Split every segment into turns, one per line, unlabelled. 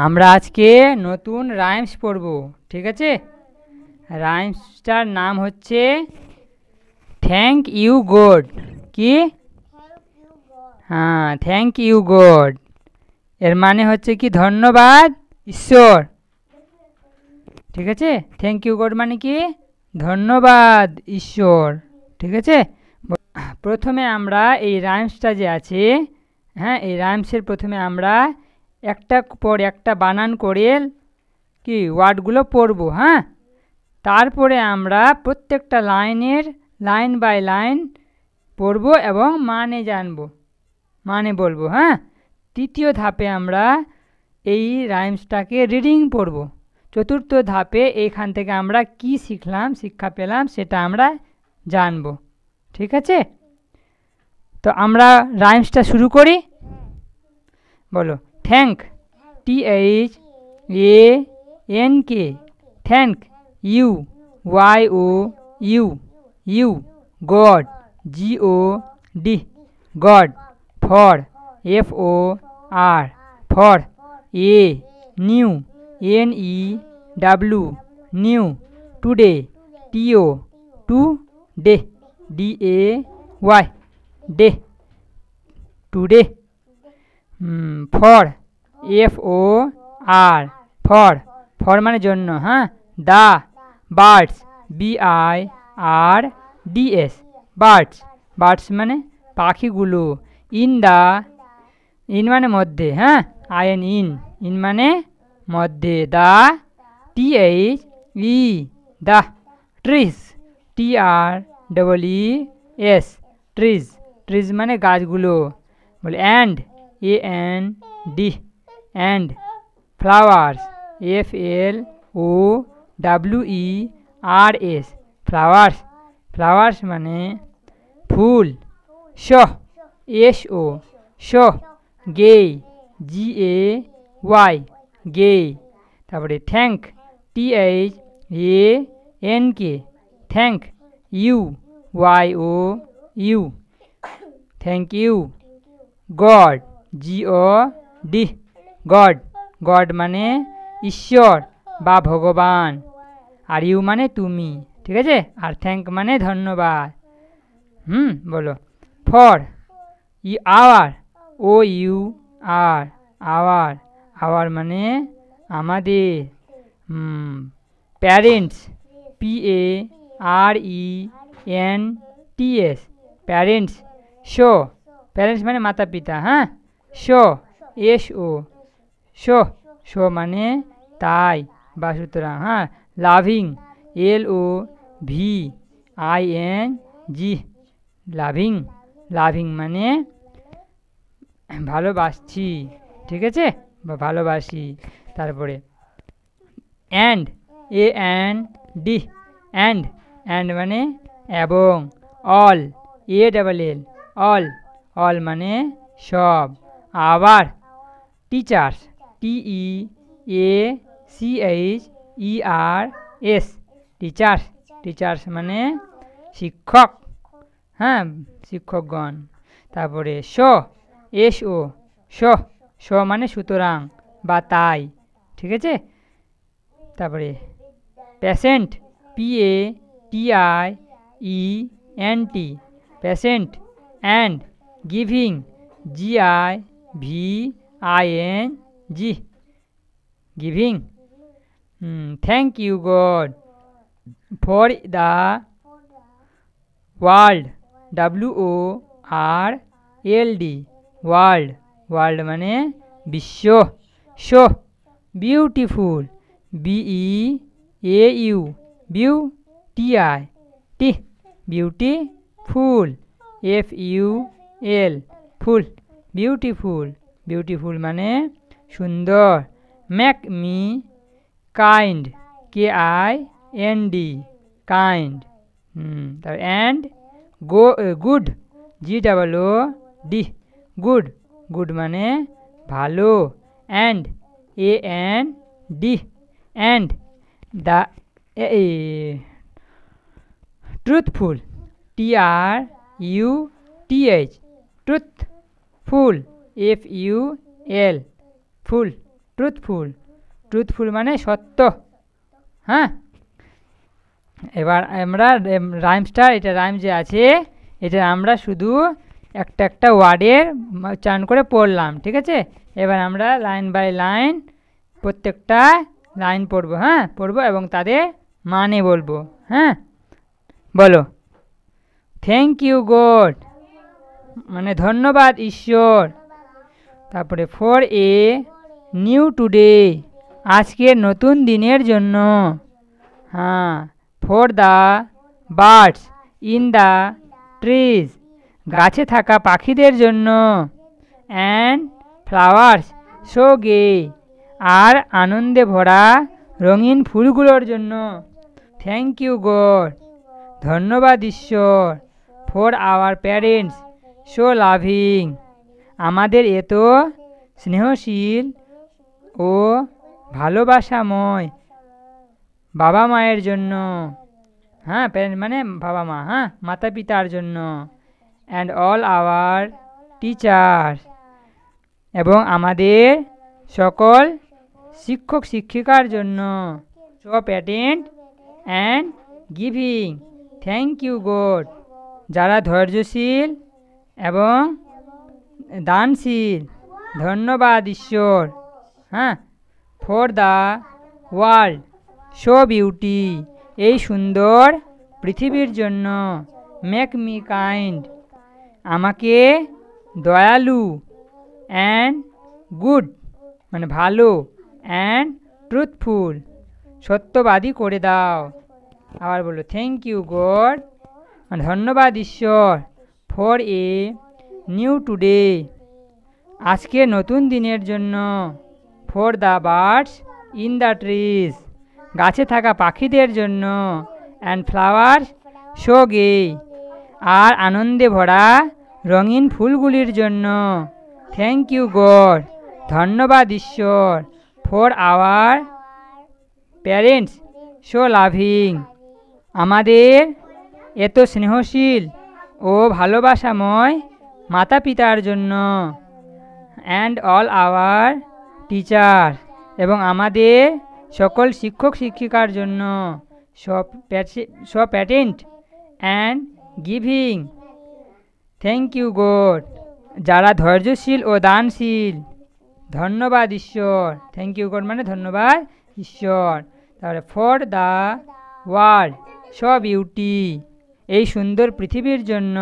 আমরা আজকে নতুন রাইমস পড়ব, ঠিক আছে? রাইমসটার নাম হচ্ছে থ্যাংক ইউ গড। কি? হ্যাঁ, থ্যাংক ইউ গড এর মানে হচ্ছে কি ধন্যবাদ ঈশ্বর, ঠিক আছে? থ্যাংক ইউ গড মানে কি ধন্যবাদ ঈশ্বর, ঠিক আছে? প্রথমে আমরা এই রাইমসটা যে আছে, হ্যাঁ, এই রাইমসের প্রথমে আমরা একটা পর একটা বানান করে কি ওয়ার্ডগুলো পড়ব, হ্যাঁ? তারপরে আমরা প্রত্যেকটা লাইনের লাইন বাই লাইন পড়ব এবং মানে জানব, মানে বলবো, হ্যাঁ? তৃতীয় ধাপে আমরা এই রাইমসটাকে রিডিং পড়ব। চতুর্থ ধাপে এইখান থেকে আমরা কি শিখলাম, শিক্ষা পেলাম সেটা আমরা জানব, ঠিক আছে? তো আমরা রাইমসটা শুরু করি। বলো thank, THANK, thank. You, YOU, you. God, GOD, God. For, FOR, for. New, NEW, new. Today, today, DAY, day, today. For, FOR, for. For মানে জন্য, হ্যাঁ? The, birds, BIRDS, birds. Birds মানে পাখিগুলো। ইন মানে মধ্যে, হ্যাঁ? ইন মানে মধ্যে। The, THE, the. Trees, TREES, trees. Trees মানে গাছগুলো। বলে and, AND, and. Flowers, FLOWERS, flowers. Flowers মানে ফুল। So, gay, GAY, gay. তারপরে thank, THANK, thank. YOU, thank you. God, GOD, God. God মানে ঈশ্বর বা ভগবান। আর ইউ মানে তুমি, ঠিক আছে? আর থ্যাংক মানে ধন্যবাদ। বলো for, our, OUR, our. Our মানে আমাদের। Parents, PARENTS, parents. So, parents মানে মাতা পিতা, হ্যাঁ? শো, শো মানে তাই বা সুতরাং, হ্যাঁ? Loving, LOVING, loving. লাভিং মানে ভালোবাসছি, ঠিক আছে? বা ভালোবাসি। তারপরে অ্যান্ড, AND, অ্যান্ড মানে এবং। অল, ALL, অল মানে সব। আবার টিচার্স, TEACHERS, টিচার্স। টিচার্স মানে শিক্ষক, হ্যাঁ? শিক্ষকগণ। তারপরে শো মানে সুতরাং বা তাই, ঠিক আছে? তারপরে patient, PATIENT, patient. And giving, GIVING, giving. Thank you God for the world, WORLD, world. World মানে বিশ্ব। Show, beautiful, BEAU, beauty, beautiful, FUL, ফুল। বিউটিফুল, বিউটিফুল মানে সুন্দর। Make me kind, KIND, kind. তারপর and good, GOOD, good. Good মানে ভালো। And, AND, and. The truthful, TRUTH, truth. Full, FUL, full. Truthful. Truthful মানে সত্য। হ্যাঁ, এবার আমরা রাইমসটা, এটা রাইম যে আছে এটা আমরা শুধু একটা একটা ওয়ার্ডের উচ্চারণ করে পড়লাম, ঠিক আছে? এবার আমরা লাইন বাই লাইন প্রত্যেকটা লাইন পড়বো। হ্যাঁ, পড়বো এবং তাদের মানে বলবো। হ্যাঁ, বলো। থ্যাংক ইউ গড মানে ধন্যবাদ ঈশ্বর। তারপরে ফর এ নিউ টুডে আজকের নতুন দিনের জন্য। হ্যাঁ, for the birds in the trees গাছে থাকা পাখিদের জন্য। অ্যান্ড ফ্লাওয়ার্স সো গে আর আনন্দে ভরা রঙিন ফুলগুলোর জন্য। থ্যাংক ইউ গড ধন্যবাদ ঈশ্বর। For our parents so loving আমাদের এত স্নেহশীল ও ভালোবাসাময় বাবা মায়ের জন্য। হ্যাঁ, প্যারেন্ট মানে বাবা মা, হ্যাঁ, মাতা পিতার জন্য। অ্যান্ড অল আওয়ার টিচার্স এবং আমাদের সকল শিক্ষক শিক্ষিকার জন্য। So patient and giving thank you God যারা ধৈর্যশীল এবং দানশীল ধন্যবাদ ঈশ্বর। হ্যাঁ, for the world so beauty এই সুন্দর পৃথিবীর জন্য। মেক মি কাইন্ড আমাকে দয়ালু। অ্যান্ড গুড মানে ভালো। অ্যান্ড ট্রুথফুল সত্যবাদী করে দাও। আবার বলো, থ্যাংক ইউ গড মানে ধন্যবাদ ঈশ্বর। ফর এ নিউ টুডে আজকে নতুন দিনের জন্য। For the birds in the trees গাছে থাকা পাখিদের জন্য। অ্যান্ড ফ্লাওয়ার্স সো গে আর আনন্দে ভরা রঙিন ফুলগুলির জন্য। থ্যাংক ইউ গড ধন্যবাদ ঈশ্বর। For our parents so loving আমাদের এত স্নেহশীল ও ভালোবাসাময় মাতা পিতার জন্য। অ্যান্ড অল আওয়ার টিচার এবং আমাদের সকল শিক্ষক শিক্ষিকার জন্য। সব patient and giving thank you God যারা ধৈর্যশীল ও দানশীল ধন্যবাদ ঈশ্বর। থ্যাংক ইউ গড মানে ধন্যবাদ ঈশ্বর। তারপরে for the world so beauty এই সুন্দর পৃথিবীর জন্য।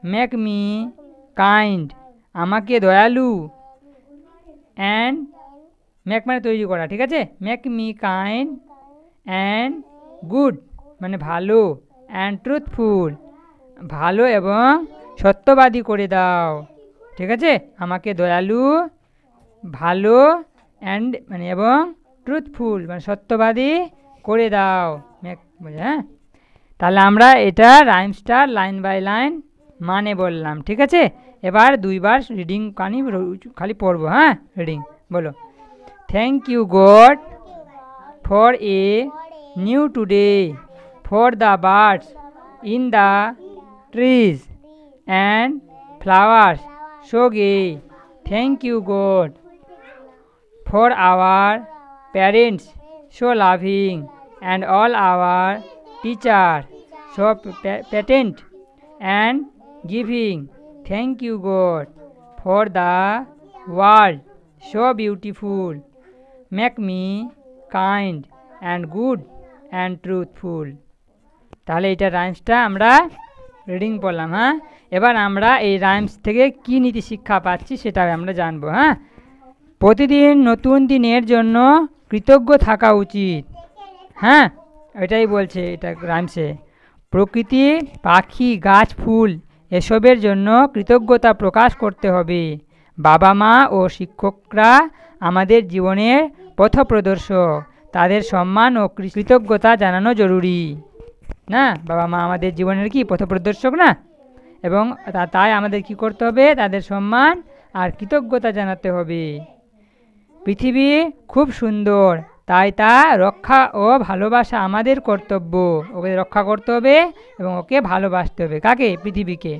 মেক মি কাইন্ড আমাকে দয়ালু। অ্যান্ড মেক মানে তৈরি করা, ঠিক আছে? Make me kind and good মানে ভালো। অ্যান্ড ট্রুথফুল ভালো এবং সত্যবাদী করে দাও, ঠিক আছে? আমাকে দয়ালু, ভালো, অ্যান্ড মানে এবং ট্রুথফুল মানে সত্যবাদী করে দাও। হ্যাঁ, তাহলে আমরা এটা রাইমসটা লাইন বাই লাইন মানে বললাম, ঠিক আছে? এবার দুইবার রিডিং খালি পড়বো। হ্যাঁ, রিডিং বলো। Thank you God for a new today for the birds in the trees and flowers so gay thank you God for our parents so loving and all our teacher so patient and giving thank you God for the world so beautiful make me kind and good and truthful. তাহলে এটা রাইমসটা আমরা reading পড়লাম। হ্যাঁ, এবার আমরা এই rhymes থেকে কি নীতি শিক্ষা পাচ্ছি সেটা আমরা জানবো। হ্যাঁ, প্রতিদিন নতুন দিনের জন্য কৃতজ্ঞ থাকা উচিত। হ্যাঁ, এটাই বলছে এটা রাইমসে। প্রকৃতি, পাখি, গাছ, ফুল এসবের জন্য কৃতজ্ঞতা প্রকাশ করতে হবে। বাবা মা ও শিক্ষকরা আমাদের জীবনের পথপ্রদর্শক, তাদের সম্মান ও কৃতজ্ঞতা জানানো জরুরি না? বাবা মা আমাদের জীবনের কি পথপ্রদর্শক না? এবং তাই আমাদের কি করতে হবে? তাদের সম্মান আর কৃতজ্ঞতা জানাতে হবে। পৃথিবী খুব সুন্দর, তাই তা রক্ষা ও ভালোবাসা আমাদের কর্তব্য। ওকে রক্ষা করতে হবে এবং ওকে ভালোবাসতে হবে। কাকে? পৃথিবীকে।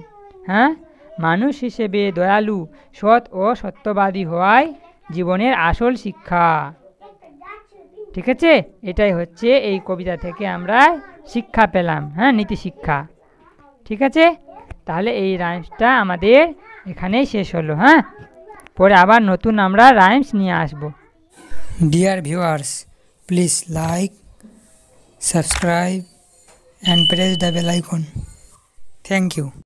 হ্যাঁ, মানুষ হিসেবে দয়ালু, সৎ ও সত্যবাদী হওয়াই জীবনের আসল শিক্ষা। ঠিক আছে, এটাই হচ্ছে এই কবিতা থেকে আমরা শিক্ষা পেলাম, হ্যাঁ, নীতি শিক্ষা। ঠিক আছে, তাহলে এই রাইমসটা আমাদের এখানেই শেষ হলো। হ্যাঁ, পরে আবার নতুন আমরা রাইমস নিয়ে আসব। Dear viewers, please like, subscribe and press the bell icon. Thank you.